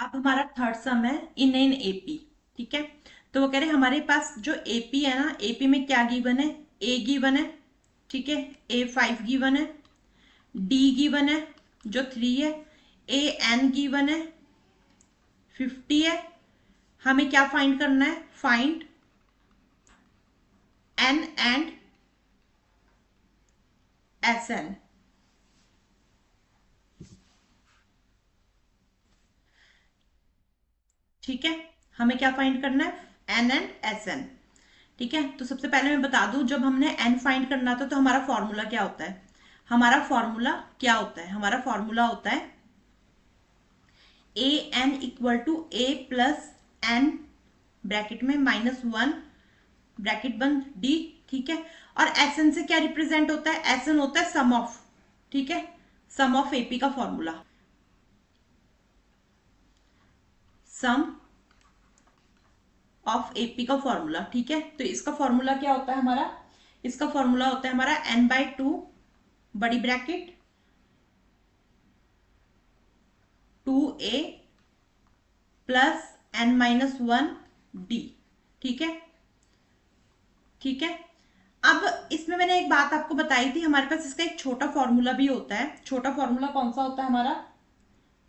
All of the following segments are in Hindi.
अब हमारा थर्ड सम है इन एपी। ठीक है, तो वो कह रहे हैं हमारे पास जो एपी है ना, एपी में क्या गिवन है, ए गिवन है। ठीक है, ए 5 गिवन है, डी गिवन है जो 3 है, ए एन गिवन है 50 है। हमें क्या फाइंड करना है, find n and s n. ठीक है, हमें क्या फाइंड करना है, एन एंड एस एन। ठीक है, तो सबसे पहले मैं बता दूं, जब हमने एन फाइंड करना था तो हमारा फॉर्मूला क्या होता है, हमारा फॉर्मूला क्या होता है, हमारा फॉर्मूला होता है a n equal to a plus n bracket में -1 ब्रैकेट बंद डी। ठीक है, और एस एन से क्या रिप्रेजेंट होता है, एस एन होता है सम ऑफ। ठीक है, सम ऑफ एपी का फॉर्मूला, सम ऑफ एपी का फॉर्मूला। ठीक है, तो इसका फॉर्मूला क्या होता है हमारा, इसका फॉर्मूला होता है हमारा n/2 बड़ी bracket 2a plus n-1 d। ठीक है, ठीक है। अब इसमें मैंने एक बात आपको बताई थी, हमारे पास इसका एक छोटा फॉर्मूला भी होता है। छोटा फॉर्मूला कौन सा होता है हमारा,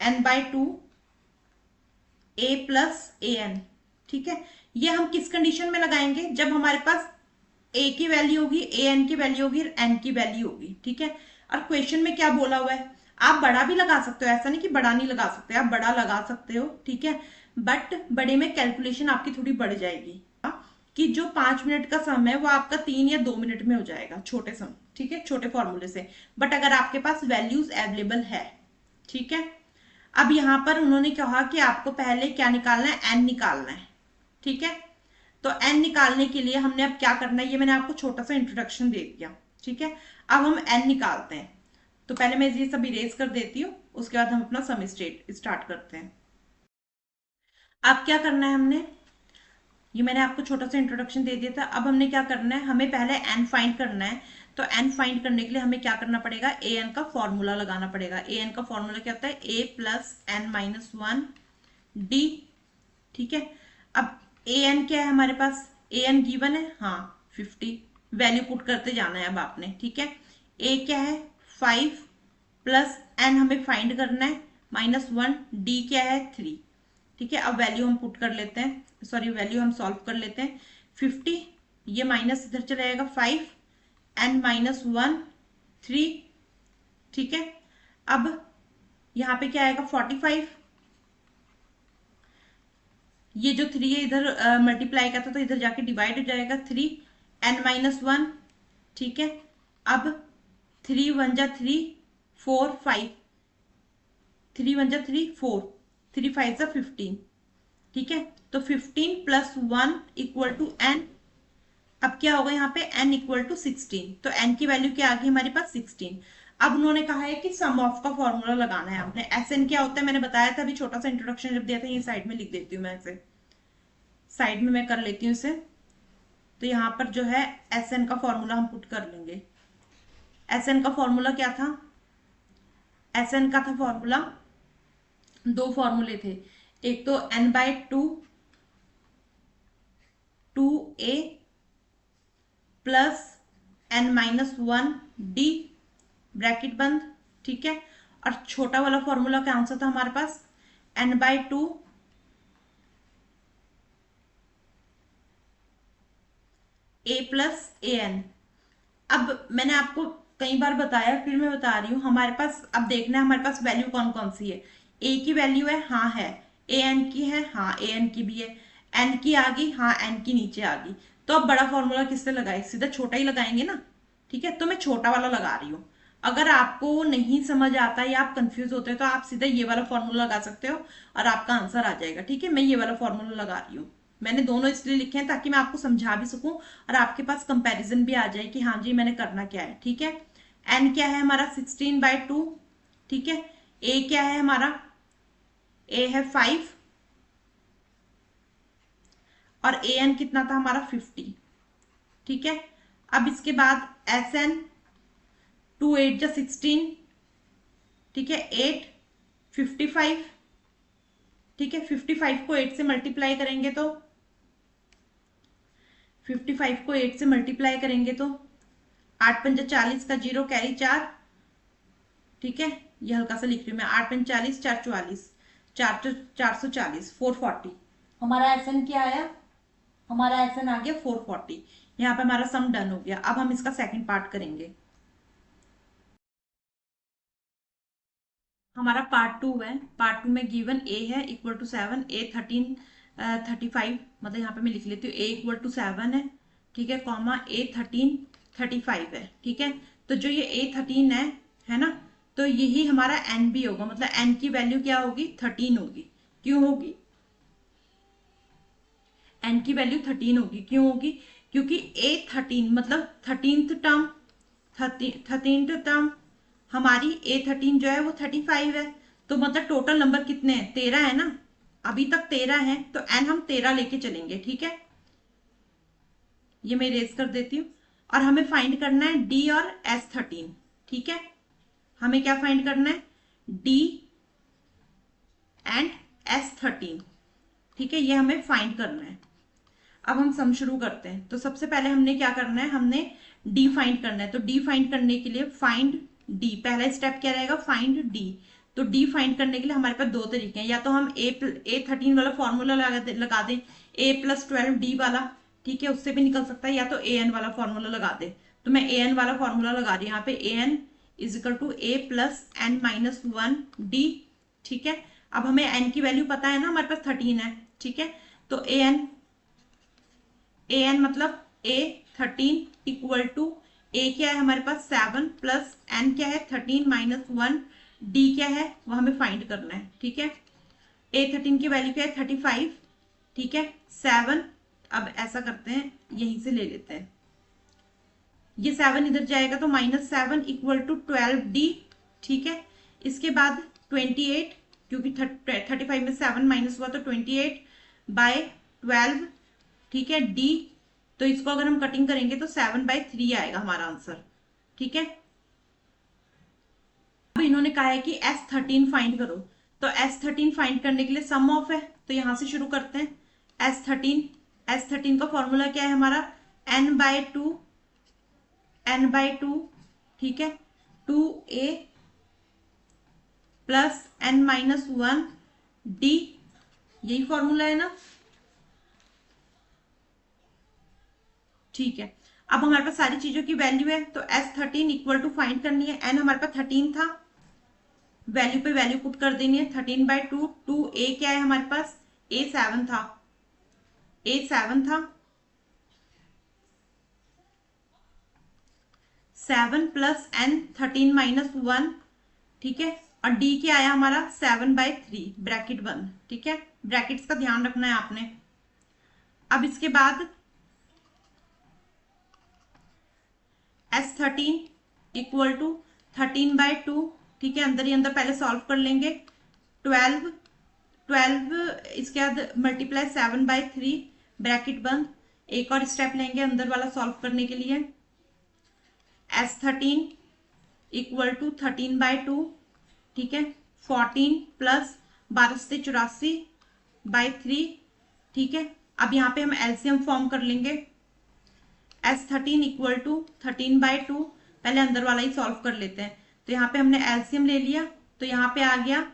n/2 a plus a N. ठीक है, ये हम किस कंडीशन में लगाएंगे, जब हमारे पास ए की वैल्यू होगी, ए एन की वैल्यू होगी, एन की वैल्यू होगी। ठीक है, और क्वेश्चन में क्या बोला हुआ है, आप बड़ा भी लगा सकते हो, ऐसा नहीं कि बड़ा नहीं लगा सकते, आप बड़ा लगा सकते हो। ठीक है, बट बड़े में कैलकुलेशन आपकी थोड़ी बढ़ जाएगी, कि जो 5 मिनट का सम है वो आपका 3 या 2 मिनट में हो जाएगा, छोटे सम। ठीक है, छोटे फॉर्मूले से। बट अगर आपके पास वैल्यूज अवेलेबल है, ठीक है। अब यहां पर उन्होंने कहा कि आपको पहले क्या निकालना है, एन निकालना है। ठीक है, तो एन निकालने के लिए हमने अब क्या करना है, ये मैंने आपको छोटा सा इंट्रोडक्शन दे दिया। ठीक है, अब हम एन निकालते हैं। तो पहले मैं ये सब इरेज कर देती हूँ, उसके बाद हम अपना सम स्टार्ट करते हैं। अब क्या करना है हमने, ये मैंने आपको छोटा सा इंट्रोडक्शन दे दिया था। अब हमने क्या करना है, हमें पहले एन फाइंड करना है। तो एन फाइंड करने के लिए हमें क्या करना पड़ेगा, ए एन का फॉर्मूला लगाना पड़ेगा। ए एन का फॉर्मूला क्या होता है, ए प्लस n-1 डी। ठीक है, अब ए एन क्या है हमारे पास, ए एन गिवन है, हाँ 50, वैल्यू पुट करते जाना है अब आपने। ठीक है, ए क्या है 5 प्लस एन हमें फाइंड करना है -1, डी क्या है 3। ठीक है, अब वैल्यू हम पुट कर लेते हैं, सॉरी वैल्यू हम सॉल्व कर लेते हैं। 50, ये माइनस इधर चला जाएगा 5, n-1 3। ठीक है, अब यहाँ पे क्या आएगा 45, ये जो 3 है इधर मल्टीप्लाई का था तो इधर जाके डिवाइड हो जाएगा 3, n-1। ठीक है, अब 3 1 जा 3 4 5, 3 1 जा 3 4, 3 5 जा 15। ठीक है, तो 15 प्लस 1 इक्वल टू n। अब क्या होगा यहाँ पे, n इक्वल टू 16, तो n की वैल्यू क्या आ गई हमारे पास 16। अब उन्होंने कहा है कि सम ऑफ का फॉर्मूला लगाना है आपने। एस एन क्या होता है मैंने बताया था अभी, छोटा सा इंट्रोडक्शन जब दिया था, ये साइड में लिख देती हूँ मैं, इसे साइड में मैं कर लेती हूँ इसे। तो यहाँ पर जो है एस एन का फॉर्मूला हम पुट कर लेंगे। एस एन का फॉर्मूला क्या था, एस एन का था फॉर्मूला, दो फॉर्मूले थे। एक तो n/2 2a plus n-1 D bracket बंद। ठीक है, और छोटा वाला फॉर्मूला कौन सा था हमारे पास, n/2 a plus a n. अब मैंने आपको कई बार बताया, फिर मैं बता रही हूँ, हमारे पास अब देखना है हमारे पास वैल्यू कौन कौन सी है। ए की वैल्यू है, हाँ है। ए एन की है, हाँ ए एन की भी है। एन की आ गई, हाँ एन की नीचे आ गई। तो अब बड़ा फॉर्मूला किससे लगाए, सीधा छोटा ही लगाएंगे ना। ठीक है, तो मैं छोटा वाला लगा रही हूँ। अगर आपको नहीं समझ आता या आप कंफ्यूज होते हो तो आप सीधा ये वाला फॉर्मूला लगा सकते हो और आपका आंसर आ जाएगा। ठीक है, मैं ये वाला फॉर्मूला लगा रही हूँ। मैंने दोनों इसलिए लिखे हैं ताकि मैं आपको समझा भी सकूं और आपके पास कंपैरिजन भी आ जाए कि हाँ जी मैंने करना क्या है। ठीक है, एन क्या है हमारा 16/2। ठीक है, ए क्या है हमारा, ए है 5 और ए एन कितना था हमारा 50। ठीक है, अब इसके बाद एस एन 2 8 जा 16। ठीक है, 8 55। ठीक है, 55 को 8 से मल्टीप्लाई करेंगे तो 55 को 8 से मल्टीप्लाई करेंगे तो 8 पंजा 40 का 0 कैरी 4, ठीक है, ये हल्का सा लिख रही हूँ मैं, 8 पंज 40, 4 44, 440, 440। हमारा एसएन क्या आया, हमारा एसएन आ गया 440। यहाँ पे हमारा सम डन हो गया। अब हम इसका सेकंड पार्ट करेंगे। हमारा पार्ट 2 है। पार्ट 2 में गिवन ए है इक्वल टू 7, ए 13 35, मतलब यहाँ पे मैं लिख लेती हूँ ए इक्वल टू 7 है, ठीक है, कॉमा ए 13 35 है, ठीक है। तो जो ये ए 13 है ना, तो यही हमारा एन भी होगा, मतलब एन की वैल्यू क्या होगी, 13 होगी। क्यों होगी, एन की वैल्यू 13 होगी, क्यों होगी, क्योंकि ए 13 मतलब 13th टर्म, 13th टर्म हमारी ए 13 जो है वो 35 है। तो मतलब टोटल नंबर कितने हैं, 13 है ना, अभी तक 13 है, तो एन हम 13 लेके चलेंगे, ठीक है। ये मैं इरेज कर देती हूँ। और हमें फाइंड करना है डी और एस 13, ठीक है। हमें क्या फाइंड करना है, डी एंड एस 13, ठीक है, ये हमें फाइंड करना है। अब हम सम शुरू करते हैं। तो सबसे पहले हमने क्या करना है, हमने डी फाइंड करना है। तो डी फाइंड करने के लिए फाइंड डी, पहला स्टेप क्या रहेगा, फाइंड डी। तो डी फाइंड करने के लिए हमारे पास दो तरीके हैं, या तो हम ए 13 वाला फॉर्मूला लगा दें, ए प्लस 12 डी वाला, ठीक है, उससे भी निकल सकता है, या तो ए एन वाला फॉर्मूला लगा दे। तो मैं ए एन वाला फॉर्मूला लगा रही हूँ यहाँ पे, a n is equal to a plus n minus 1 d, ठीक है। अब हमें एन की वैल्यू पता है ना, हमारे पास 13 है, ठीक है। तो ए एन मतलब ए 13 इक्वल टू ए क्या है हमारे पास 7 प्लस एन क्या है 13 माइनस 1, डी क्या है वो हमें फाइंड करना है, ठीक है। ए 13 की वैल्यू क्या है 35, ठीक है, 7। अब ऐसा करते हैं, यहीं से ले लेते हैं, ये 7 इधर जाएगा तो -7 इक्वल टू 12 डी, ठीक है। इसके बाद 28, क्योंकि 35 में 7 माइनस हुआ तो 28 बाय 12, ठीक है, डी। तो इसको अगर हम कटिंग करेंगे तो 7/3 आएगा हमारा आंसर, ठीक है। अब इन्होंने कहा है कि S13 फाइंड करो। तो S13 फाइंड करने के लिए सम ऑफ है, तो यहां से शुरू करते हैं। S13 का फॉर्मूला क्या है हमारा, n/2, ठीक है, 2a प्लस n-1 डी, यही फॉर्मूला है ना, ठीक है। अब हमारे पास सारी चीजों की वैल्यू है, तो S13 इक्वल टू फाइंड करनी है, n हमारे पास 13 था, वैल्यू पे वैल्यू पुट कर देनी है, 13/2, 2a क्या है हमारे पास, a 7 था, 7 प्लस n 13 माइनस 1, ठीक है। और d क्या आया हमारा 7/3 ब्रैकेट बंद, ठीक है, ब्रैकेट्स का ध्यान रखना है आपने। अब इसके बाद S13 इक्वल टू 13/2, ठीक है, अंदर ही अंदर पहले सॉल्व कर लेंगे, 12 इसके बाद मल्टीप्लाई 7/3 ब्रैकेट बंद। एक और स्टेप लेंगे अंदर वाला सॉल्व करने के लिए, S13 इक्वल टू 13/2, ठीक है, 14 प्लस 12/84/3, ठीक है। अब यहाँ पे हम एलसीएम फॉर्म कर लेंगे, S13 इक्वल टू 13/2, पहले अंदर वाला ही सॉल्व कर लेते हैं। तो यहाँ पे हमने एलसीएम ले लिया, तो यहाँ पे आ गया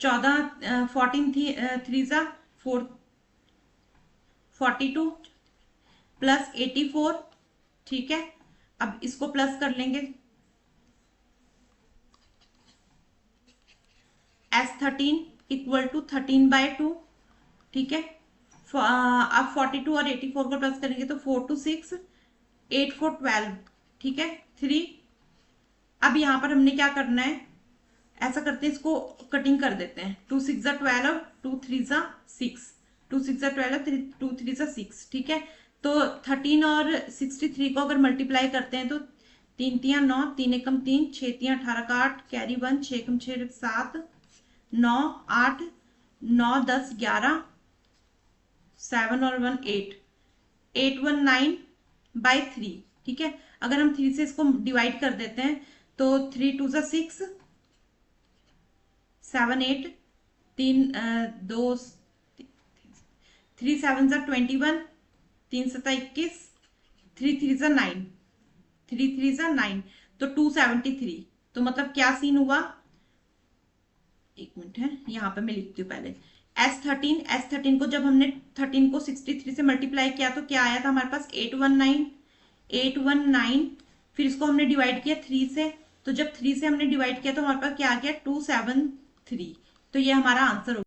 14 3 42 प्लस 84, ठीक है। अब इसको प्लस कर लेंगे, S13 इक्वल टू 13/2, ठीक है। अब 42 और 84 को प्लस करेंगे तो 4 2 6 8 4 12, ठीक है, 3। अब यहां पर हमने क्या करना है, ऐसा करते हैं, इसको कटिंग कर देते हैं, 2 6 12, 2 3 6, 2 6 12, 2 3 6, ठीक है। तो 13 और 63 को अगर मल्टीप्लाई करते हैं तो 3 3 9, 3 1 3, 6 3 18 का 8, कैरी 1, 6 6 7, 9 8, 9 10 11, 7 और 1 8, 819/3, ठीक है। अगर हम 3 से इसको डिवाइड कर देते हैं तो 3 2 6, 7 8, दो 3 7 21, 3 7 21, 3 3 9, 3 3 9, तो 273। तो मतलब क्या सीन हुआ, एक मिनट है, यहाँ पे मैं लिखती हूँ पहले। S13 को जब हमने 13 को 63 से मल्टीप्लाई किया तो क्या आया था हमारे पास, 819। फिर इसको हमने डिवाइड किया 3 से, तो जब 3 से हमने डिवाइड किया तो हमारे पास क्या आ गया, 273। तो ये हमारा आंसर हो,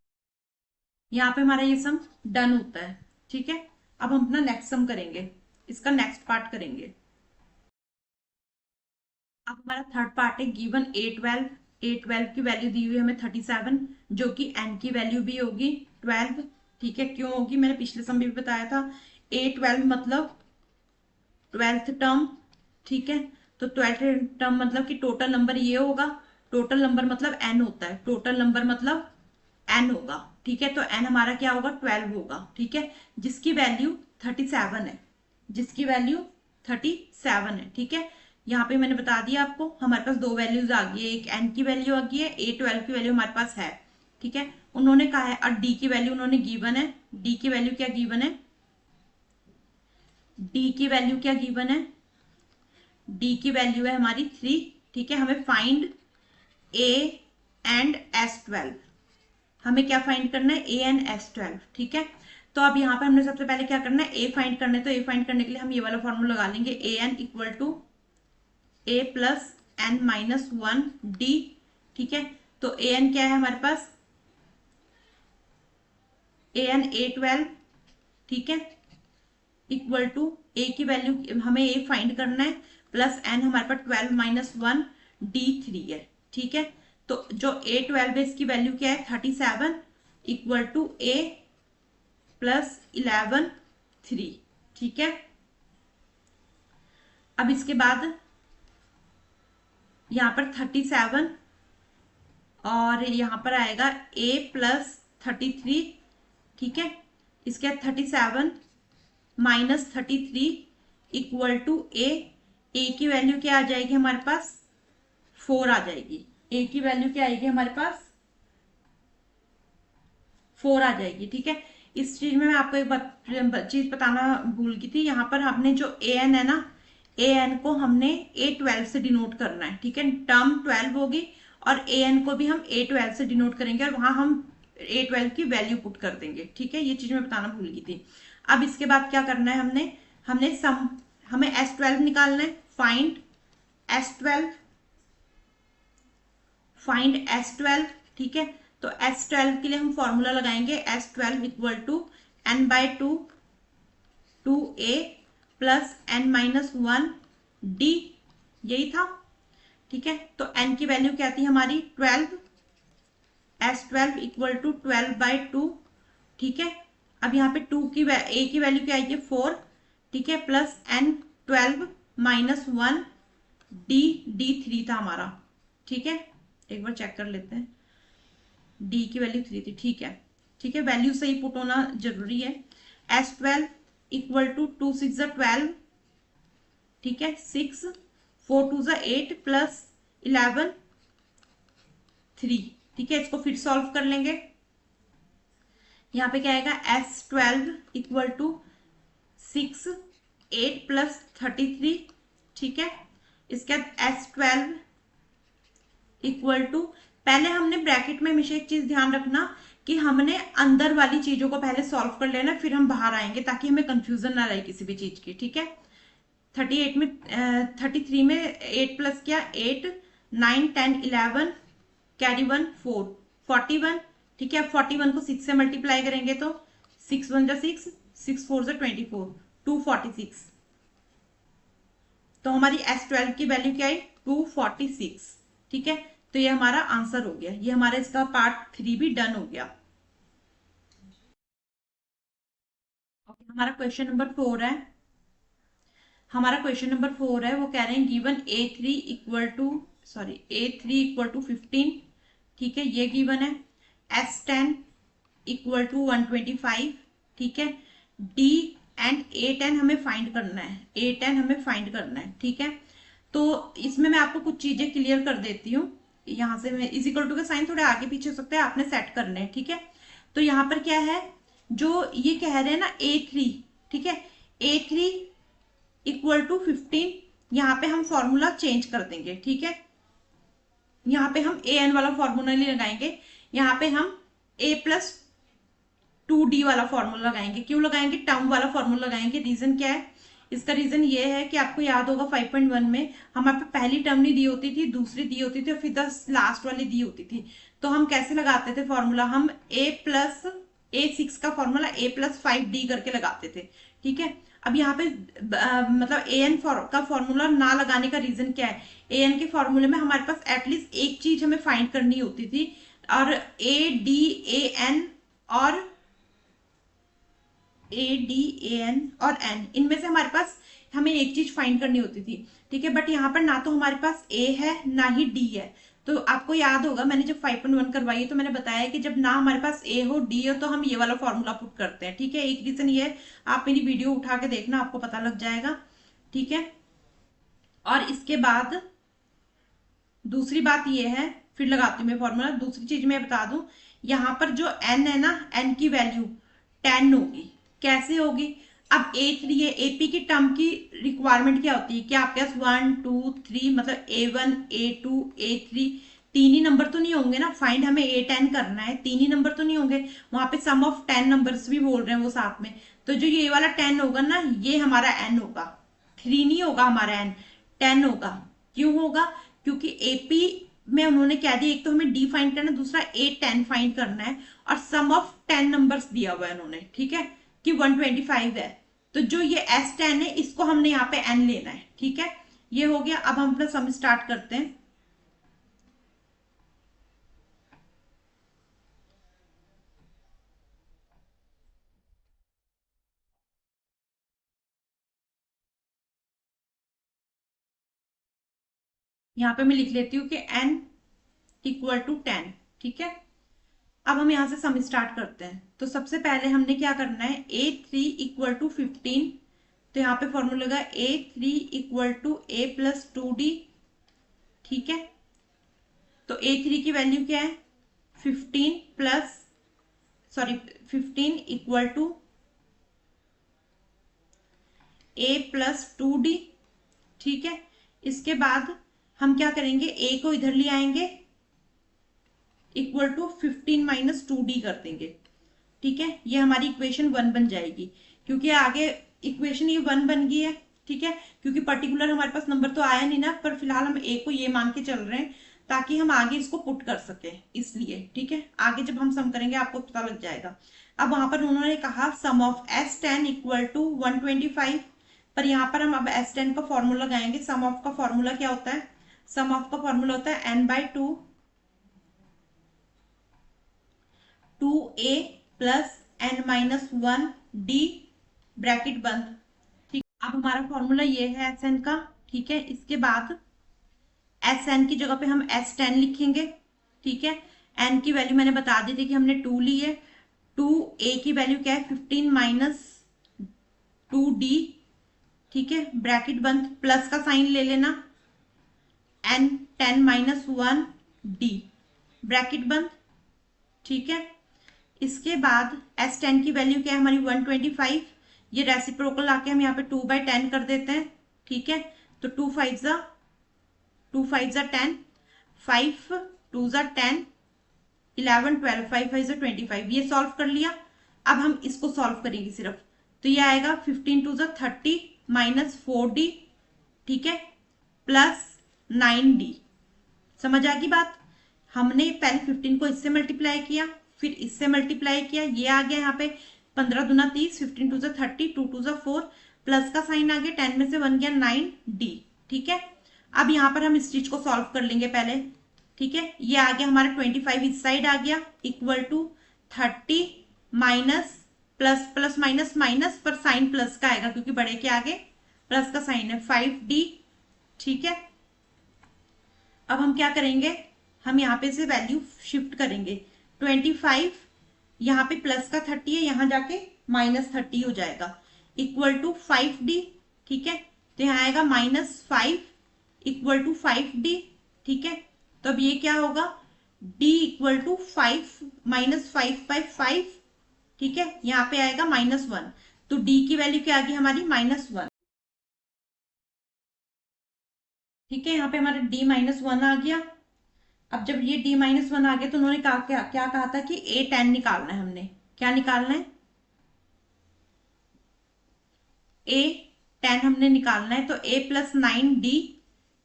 यहाँ पे हमारा ये सम डन होता है। ठीक है, अब हम अपना नेक्स्ट सम करेंगे, इसका नेक्स्ट पार्ट करेंगे। अब हमारा थर्ड पार्ट है, गिवन A12 की वैल्यू दी हुई है हमें 37, जो कि n की वैल्यू भी होगी 12। ठीक है, क्यों होगी, मैंने पिछले सम में भी बताया था। A12 मतलब 12th टर्म। ठीक है, तो 12th टर्म मतलब कि टोटल नंबर ये होगा, टोटल नंबर मतलब n होता है, टोटल नंबर मतलब n होगा। ठीक है, तो n हमारा क्या होगा, 12 होगा। ठीक है, जिसकी वैल्यू 37 है, जिसकी वैल्यू 37 है। ठीक है, यहाँ पे मैंने बता दिया आपको, हमारे पास दो वैल्यूज आ गई है, एक n की वैल्यू आ गई है, A12 की वैल्यू हमारे पास है। ठीक है, उन्होंने कहा है, और d की वैल्यू उन्होंने गिवन है। d की वैल्यू क्या गिवन है, d की वैल्यू क्या गिवन है, d की वैल्यू है हमारी 3। ठीक है, हमें फाइंड a एंड S12, हमें क्या फाइंड करना है, a एंड S12। ठीक है, तो अब यहाँ पे हमने सबसे पहले क्या करना है, a फाइंड करना है, तो a फाइंड करने के लिए हम ये वाला फॉर्मूला लगा लेंगे, a n equal to a plus n minus 1 d। ठीक है, तो a n क्या है हमारे पास, a n A12। ठीक है, इक्वल टू a की वैल्यू हमें a फाइंड करना है, प्लस n हमारे पास 12 माइनस 1 d3 है। ठीक है, तो जो A12 है इसकी वैल्यू क्या है, 37, इक्वल टू a प्लस 11 3। ठीक है, अब इसके बाद यहाँ पर 37 और यहाँ पर आएगा a प्लस 33। ठीक है, इसके बाद 37 माइनस 33 इक्वल टू a की वैल्यू क्या आ जाएगी हमारे पास, 4 आ जाएगी। a की वैल्यू क्या आएगी हमारे पास, 4 आ जाएगी। ठीक है, इस चीज में मैं आपको एक चीज बताना भूल गई थी, यहाँ पर हमने जो an है ना, an को हमने A12 से डिनोट करना है। ठीक है, टर्म 12 होगी और an को भी हम A12 से डिनोट करेंगे और वहां हम A12 की वैल्यू पुट कर देंगे। ठीक है, ये चीज मैं बताना भूल गई थी। अब इसके बाद क्या करना है, हमने हमने सम हमें S12 निकालना है, फाइंड S12, फाइंड S12। ठीक है, तो S12 के लिए हम फॉर्मूला लगाएंगे, S12 equal to n by 2 2a plus n minus 1 d, यही था। ठीक है, तो n की वैल्यू क्या थी हमारी 12, S12 इक्वल टू 12 बाय 2। ठीक है, अब यहाँ पे a की वैल्यू क्या आएगी 4। ठीक है, प्लस n 12 माइनस 1 d3 था हमारा। ठीक है, एक बार चेक कर लेते हैं, d की वैल्यू 3 थी। ठीक है, ठीक है, वैल्यू सही पुट होना जरूरी है। S12 equal to 2 6 12। ठीक है, 6 4 2 8 प्लस 11 3। ठीक है, इसको फिर सॉल्व कर लेंगे। यहाँ पे क्या आएगा, S12 इक्वल टू 6 8 प्लस 33। ठीक है, इसके बाद S12 इक्वल टू, पहले हमने ब्रैकेट में हमेशा एक चीज ध्यान रखना कि हमने अंदर वाली चीजों को पहले सॉल्व कर लेना, फिर हम बाहर आएंगे ताकि हमें कंफ्यूजन ना रहे किसी भी चीज की। ठीक है, 38 में 33 में 8 प्लस क्या 8 9 10 11 कैरी 1 4 41। ठीक है, 41 को 6 से मल्टीप्लाई करेंगे तो 6 1 जा 6 6 4 जा 24 246। तो हमारी S12 की वैल्यू क्या है 246। ठीक है, तो ये हमारा आंसर हो गया, ये हमारा इसका पार्ट 3 भी डन हो गया। हमारा क्वेश्चन नंबर 4 है, हमारा क्वेश्चन नंबर 4 है, वो कह रहे हैं given A3 equal to A3 equal to 15। ठीक है, ये गिवन है। S10 equal to 125। ठीक है, D एंड A10 हमें फाइंड करना है, A10 हमें फाइंड करना है। ठीक है, तो इसमें मैं आपको कुछ चीजें क्लियर कर देती हूँ। यहाँ से मैं इज इक्वल टू का साइन थोड़े आगे पीछे हो सकते हैं, आपने सेट करने हैं, ठीक है। तो यहाँ पर क्या है, जो ये कह रहे हैं ना A3, ठीक है, A3 इक्वल टू 15, यहाँ पे हम फॉर्मूला चेंज कर देंगे, ठीक है। यहाँ पे हम an वाला फॉर्मूला नहीं लगाएंगे, यहाँ पे हम a+2d वाला फॉर्मूला लगाएंगे। क्यों लगाएंगे, टर्म वाला फॉर्मूला लगाएंगे। रीजन क्या है, इसका रीजन ये है कि आपको याद होगा 5.1 में हमारे पे पहली टर्म नहीं दी होती थी, दूसरी दी होती थी और फिर लास्ट वाली दी होती थी। तो हम कैसे लगाते थे फॉर्मूला, हम A6 का फॉर्मूला A+5d करके लगाते थे, ठीक है। अब यहाँ पे मतलब an का फॉर्मूला ना लगाने का रीजन क्या है, an के फॉर्मूले में हमारे पास एटलीस्ट एक चीज हमें फाइंड करनी होती थी, और ADAN और ADAN और n, इनमें से हमारे पास हमें एक चीज फाइंड करनी होती थी, ठीक है। बट यहाँ पर ना तो हमारे पास a है ना ही d है। तो आपको याद होगा मैंने जब 5.1 करवाई है तो मैंने बताया कि जब ना हमारे पास a हो d हो तो हम ये वाला फॉर्मूला पुट करते हैं, ठीक है। एक रीजन ये है, आप मेरी वीडियो उठा के देखना, आपको पता लग जाएगा, ठीक है। और इसके बाद दूसरी बात ये है, फिर लगाती हूँ मैं फॉर्मूला। दूसरी चीज मैं बता दूं, यहाँ पर जो n है ना, n की वैल्यू 10 होगी। कैसे होगी, अब A3 है, AP की टर्म की रिक्वायरमेंट क्या होती है कि आपके पास 1 2 3 मतलब A1 A2 A3 तीन ही नंबर तो नहीं होंगे ना, फाइंड हमें A10 करना है, तीन ही नंबर तो नहीं होंगे, वहां पे सम ऑफ 10 नंबर्स भी बोल रहे हैं वो साथ में। तो जो ये वाला 10 होगा ना, ये हमारा n होगा, 3 नहीं होगा हमारा n, 10 होगा। क्यों होगा, क्योंकि AP में उन्होंने क्या दिया, एक तो हमें D फाइंड करना है, दूसरा A10 फाइंड करना है, और सम ऑफ 10 नंबर्स दिया हुआ है उन्होंने, ठीक है, कि 125 है। तो जो ये S10 है इसको हमने यहाँ पे n लेना है, ठीक है। ये हो गया। अब हम अपना सम स्टार्ट करते हैं। यहाँ पे मैं लिख लेती हूँ कि n इक्वल टू 10, ठीक है। अब हम यहाँ से सम स्टार्ट करते हैं। तो सबसे पहले हमने क्या करना है, A3 इक्वल टू 15, तो यहाँ पे फॉर्मूला लगा A3 इक्वल टू A+2d, ठीक है। तो A3 की वैल्यू क्या है, 15 इक्वल टू A+2d, ठीक है। इसके बाद हम क्या करेंगे, A को इधर ले आएंगे, इक्वल टू 15 - 2d कर देंगे, ठीक है। ये हमारी इक्वेशन 1 बन जाएगी, क्योंकि आगे इक्वेशन ये 1 बन गई है, ठीक है। क्योंकि पर्टिकुलर हमारे पास नंबर तो आया नहीं ना, पर फिलहाल हम A को ये मान के चल रहे हैं ताकि हम आगे इसको पुट कर सके, इसलिए, ठीक है। आगे जब हम सम करेंगे आपको पता लग जाएगा। अब वहां पर उन्होंने कहा सम ऑफ S10 इक्वल टू 125, पर यहाँ पर हम अब S10 का फॉर्मूला लगाएंगे। सम ऑफ का फॉर्मूला क्या होता है, सम ऑफ का फॉर्मूला होता है n/2 2a plus n-1d bracket बंद, ठीक। अब हमारा फॉर्मूला ये है Sn का, ठीक है। इसके बाद Sn की जगह पे हम S10 लिखेंगे, ठीक है। n की वैल्यू मैंने बता दी थी कि हमने 2 ली है। 2a की वैल्यू क्या है, 15 - 2d, ठीक है, ब्रैकेट बंद, प्लस का साइन ले लेना, n10 - 1d ब्रैकेट बंद, ठीक है। इसके बाद S10 की वैल्यू क्या है हमारी 125, ये रेसिप्रोकल आके हम यहाँ पे 2/10 कर देते हैं, ठीक है। तो 2 5 ज़ा 10, 5 2 ज़ा 10, 11 12, 5 5 ज़ा 25, ये सॉल्व कर लिया। अब हम इसको सॉल्व करेंगे सिर्फ, तो ये आएगा 15 2 ज़ा 30 -4d, ठीक है, प्लस 9d। समझ आ गई बात। हमने पहले 15 को इससे मल्टीप्लाई किया, फिर इससे मल्टीप्लाई किया, ये आ गया यहाँ पे 15 दूना 30, 15 2 ज़ा 30, 2 2 ज़ा 4, प्लस का साइन आ गया, 10 में से 1 गया 9d, ठीक है। अब यहाँ पर हम इस चीज को सॉल्व कर लेंगे पहले, ठीक है। ये आ गया हमारा 25 इस साइड आ गया, equal to 30 minus plus plus minus minus, पर साइन प्लस का आएगा क्योंकि बड़े के आगे प्लस का साइन है, 5d, ठीक है। अब हम क्या करेंगे, हम यहाँ पे से वैल्यू शिफ्ट करेंगे, 25 यहाँ पे प्लस का 30 है, यहाँ जाके -30 हो जाएगा, इक्वल टू 5d, ठीक है। तो यहाँ आएगा -5 इक्वल टू 5d, ठीक है। तो अब ये क्या होगा, d इक्वल टू 5 माइनस 5/5, ठीक है, यहाँ पे आएगा -1, तो d की वैल्यू क्या आ गई हमारी -1, ठीक है, यहाँ पे हमारा d -1 आ गया। अब जब ये d -1 आ गया तो उन्होंने कहा क्या क्या कहा था कि a10 निकालना है, हमने क्या निकालना है, a10 हमने निकालना है, तो a प्लस 9d,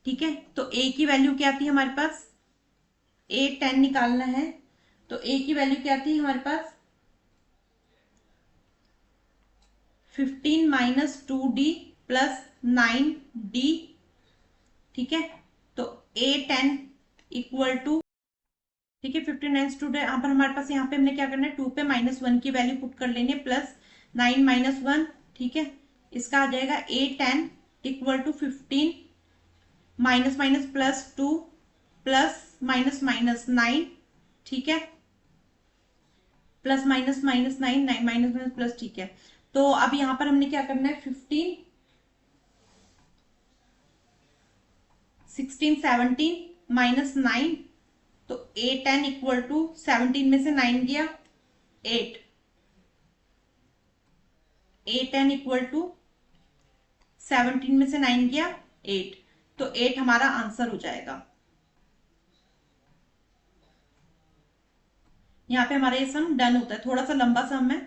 ठीक है, तो a की वैल्यू क्या थी हमारे पास, a10 निकालना है, तो a की वैल्यू क्या थी हमारे पास 15 माइनस 2d प्लस 9d, ठीक है, तो a10 इक्वल टू, ठीक है, 15 माइनस 2, यहाँ पर हमारे पास यहाँ पे हमने क्या करना है, 2 पे -1 की वैल्यू पुट कर लेनी है, प्लस 9 -1, ठीक है, इसका आ जाएगा a10 equal to 15 minus minus plus 2 plus minus minus 9, ठीक है, plus minus minus 9, 9 minus minus plus, ठीक है, तो अब यहाँ पर हमने क्या करना है, 15 16 17 माइनस 9, तो a10 इक्वल टू 17 में से 9 गया 8, a10 इक्वल टू 17 में से 9 गया 8, तो 8 हमारा आंसर हो जाएगा। यहाँ पे हमारा ये सम डन होता है, थोड़ा सा लंबा सम है।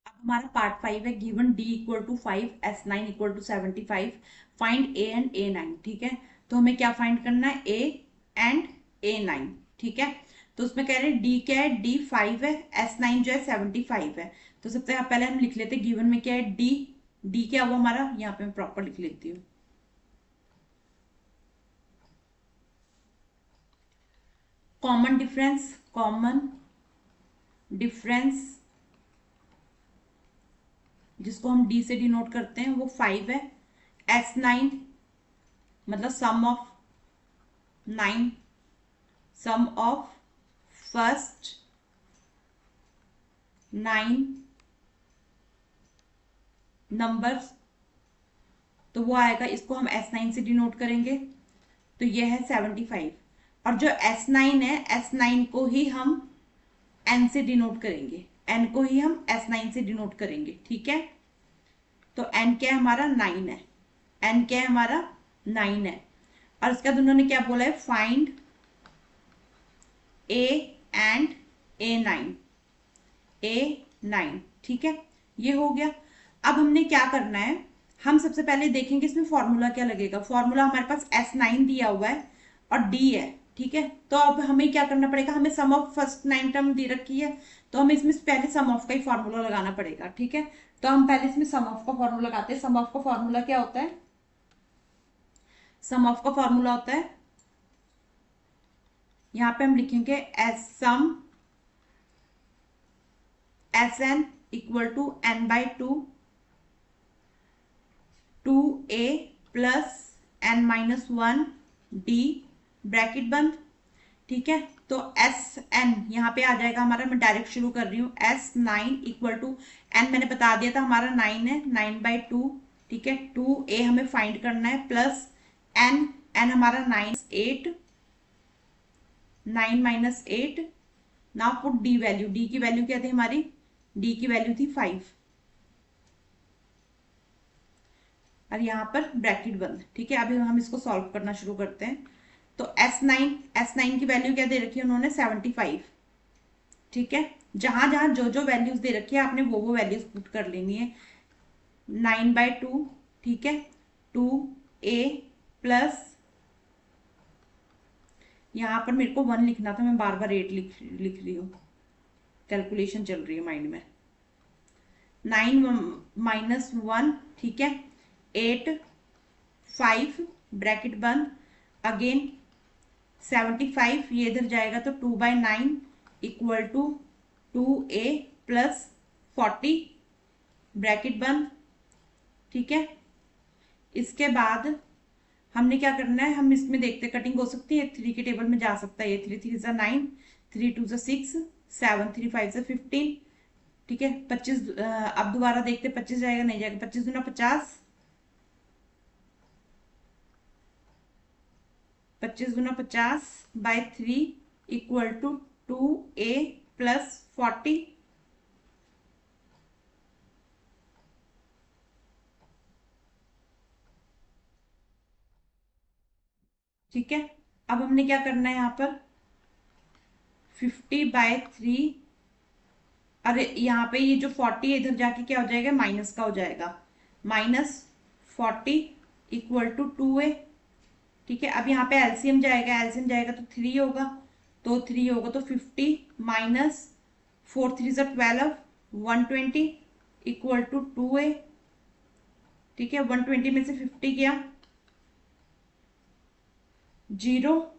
अब हमारा पार्ट 5 है, given d equal to 5, s9 equal to 75, find a and a9, ठीक है, तो हमें क्या फाइंड करना है, a एंड a9, ठीक है, तो उसमें कह रहे हैं d क्या है, d 5 है, s9 जो है 75 है, तो सबसे पहले हम लिख लेते हैं गिवन में क्या है, d क्या हुआ हमारा, यहाँ पे मैं प्रॉपर लिख लेती हूँ, कॉमन डिफरेंस जिसको हम d से डिनोट करते हैं वो 5 है, s9 मतलब सम ऑफ फर्स्ट 9 नंबर्स, तो वो आएगा, इसको हम s9 से डिनोट करेंगे, तो ये है 75, और जो s9 है, s9 को ही हम n से डिनोट करेंगे, n को ही हम s9 से डिनोट करेंगे, ठीक है, तो n क्या है हमारा 9 है, n क्या है हमारा 9 है, और इसके बाद उन्होंने क्या बोला है, फाइंड a एंड a9, ठीक है, ये हो गया। अब हमने क्या करना है, हम सबसे पहले देखेंगे इसमें फॉर्मूला क्या लगेगा, फॉर्मूला हमारे पास s9 दिया हुआ है और d है, ठीक है, तो अब हमें क्या करना पड़ेगा, हमें सम ऑफ फर्स्ट 9 टर्म दे रखी है, तो हमें इसमें पहले सम ऑफ का ही फॉर्मूला लगाना पड़ेगा, ठीक है, तो हम पहले इसमें सम ऑफ का फॉर्मूला लगाते हैं। सम ऑफ का फॉर्मूला क्या होता है, सम ऑफ का फॉर्मूला होता है, यहां पे हम लिखेंगे s sum s n equal to n/2 2a plus n-1 d, bracket बंद, ठीक है, तो एस एन यहाँ पे आ जाएगा हमारा, मैं डायरेक्ट शुरू कर रही हूँ, s9 इक्वल टू n मैंने बता दिया था हमारा 9 है, 9/2, ठीक है, 2a हमें फाइंड करना है, प्लस n हमारा 9 8, 9 minus 8, now put d value, d की वैल्यू क्या थी हमारी, d की वैल्यू थी 5, और यहाँ पर ब्रैकेट बंद, ठीक है, अभी हम इसको सॉल्व करना शुरू करते हैं, तो S9 की वैल्यू क्या दे रखी है उन्होंने 75, ठीक है, जहां जहां जो जो वैल्यूज दे रखी है आपने वो वैल्यूज पुट कर लेनी है, 9/2, ठीक है, 2a प्लस, यहाँ पर मेरे को 1 लिखना था, मैं बार बार 8 लिख रही हूँ, कैलकुलेशन चल रही है माइंड में, 9 - 1, ठीक है, 8 5 ब्रैकेट बंद, अगेन 75, ये इधर जाएगा तो 2/9 equal to 2a plus 40 bracket बंद, ठीक है, इसके बाद हमने क्या करना है, हम इसमें देखते कटिंग हो सकती है, 3 के टेबल में जा सकता है, ये 3 3 = 9, 3 2 = 6, 7 3 5 = 15, ठीक है, 25, अब दोबारा देखते 25 जाएगा नहीं जाएगा, 25 × 50 25 गुना 50/3 इक्वल टू 2a प्लस 40। ठीक है, अब हमने क्या करना है यहाँ पर 50/3, अरे यहाँ पे ये जो 40 है इधर जाके क्या हो जाएगा, माइनस का हो जाएगा, -40 इक्वल टू 2a। ठीक है, अब यहाँ पे एलसीएम जाएगा, एलसीएम जाएगा तो 3 होगा, तो 3 होगा तो 50 माइनस 4 3 12 120 इक्वल टू 2a। ठीक है, 120 में से 50 गया 0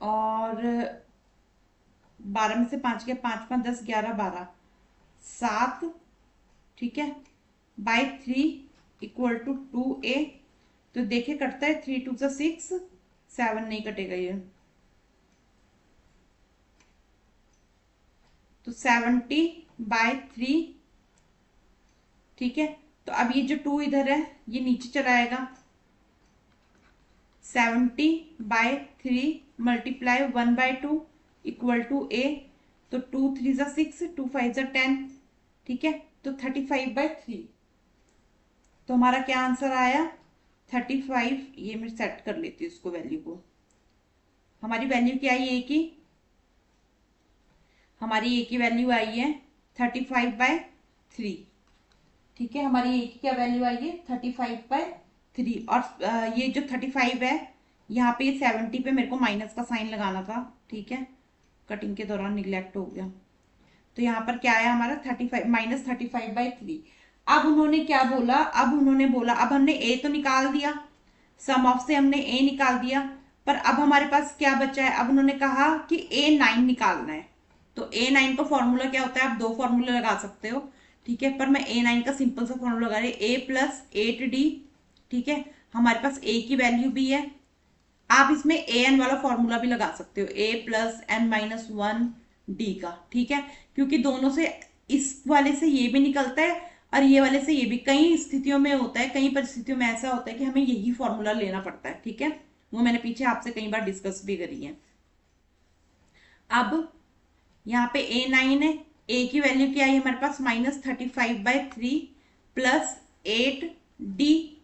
और 12 में से 5 गया, 5 5 10 11 12 7। ठीक है, बाय 3 इक्वल टू 2a। तो देखिए कटता है, 3 2 6, 7 नहीं कटेगा ये, तो 70/3। ठीक है, तो अब ये जो 2 इधर है ये नीचे चला आएगा, 70/3 मल्टीप्लाई 1/2 इक्वल टू a। तो 2 3 6, 2 5 10। ठीक है, तो 35/3। तो हमारा क्या आंसर आया 35। ये मैं सेट कर लेती हूँ इसको, वैल्यू को। हमारी वैल्यू क्या आई, ए की, हमारी ए की वैल्यू आई है 35/3। ठीक है, हमारी ए की क्या वैल्यू आई है 35/3। और ये जो 35 है यहाँ पे 70 पे मेरे को माइनस का साइन लगाना था। ठीक है, कटिंग के दौरान निग्लेक्ट हो गया। तो यहाँ पर क्या आया हमारा 35 -35/3। अब उन्होंने क्या बोला, अब उन्होंने बोला, अब हमने ए तो निकाल दिया, सम ऑफ से हमने ए निकाल दिया, पर अब हमारे पास क्या बचा है, अब उन्होंने कहा कि A9 निकालना है। तो A9 का फॉर्मूला क्या होता है, आप दो फॉर्मूले लगा सकते हो। ठीक है, पर मैं A9 का सिंपल सा फॉर्मूला लगा रही, A प्लस 8D। ठीक है, हमारे पास A की वैल्यू भी है, आप इसमें AN वाला फॉर्मूला भी लगा सकते हो, A प्लस N-1D का। ठीक है, क्योंकि दोनों से, इस वाले से ये भी निकलता है और ये वाले से ये भी। कई स्थितियों में होता है, कई परिस्थितियों में ऐसा होता है कि हमें यही फॉर्मूला लेना पड़ता है। ठीक है, वो मैंने पीछे आपसे कई बार डिस्कस भी करी है। अब यहाँ पे A9 है, A की वैल्यू क्या है हमारे पास -35/3 प्लस 8D।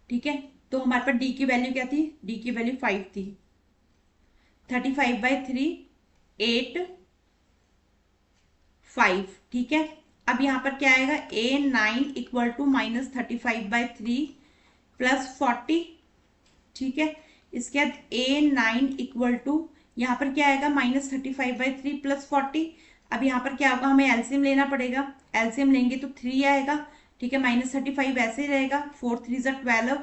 ठीक है, तो हमारे पास D की वैल्यू क्या थी, D की वैल्यू 5 थी। 35/3 8 5। ठीक है, अब यहाँ पर क्या आएगा A9 इक्वल टू -35/3 प्लस 40। ठीक है, इसके बाद A9 इक्वल टू यहाँ पर क्या आएगा -35/3 प्लस 40। अब यहाँ पर क्या होगा, हमें एलसीएम लेना पड़ेगा, एलसीएम लेंगे तो 3 आएगा। ठीक है, -35 ऐसे ही रहेगा, 4 3 12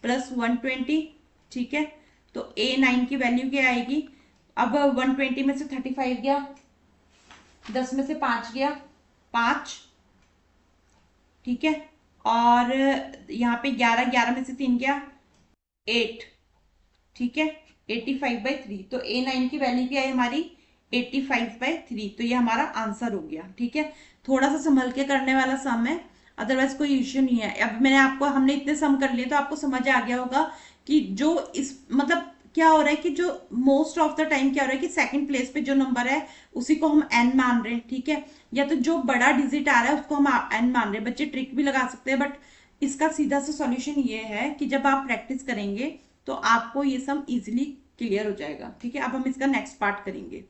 प्लस 120। ठीक है, तो A9 की वैल्यू क्या आएगी, अब 120 में से 35 गया, 10 में से 5 गया 5। ठीक है, और यहाँ पे 11 11 में से 3 गया 8। ठीक है, 85/3। तो A9 की वैल्यू क्या है हमारी 85/3। तो ये हमारा आंसर हो गया। ठीक है, थोड़ा सा संभल के करने वाला सम है, अदरवाइज कोई इश्यू नहीं है। अब मैंने आपको, हमने इतने सम कर लिए तो आपको समझ आ गया होगा कि जो इस मतलब क्या हो रहा है कि जो मोस्ट ऑफ द टाइम क्या हो रहा है कि सेकंड प्लेस पे जो नंबर है उसी को हम n मान रहे हैं। ठीक है, या तो जो बड़ा डिजिट आ रहा है उसको हम n मान रहे हैं। बच्चे ट्रिक भी लगा सकते हैं, बट इसका सीधा सा सॉल्यूशन ये है कि जब आप प्रैक्टिस करेंगे तो आपको ये सम इजीली क्लियर हो जाएगा। ठीक है, अब हम इसका नेक्स्ट पार्ट करेंगे।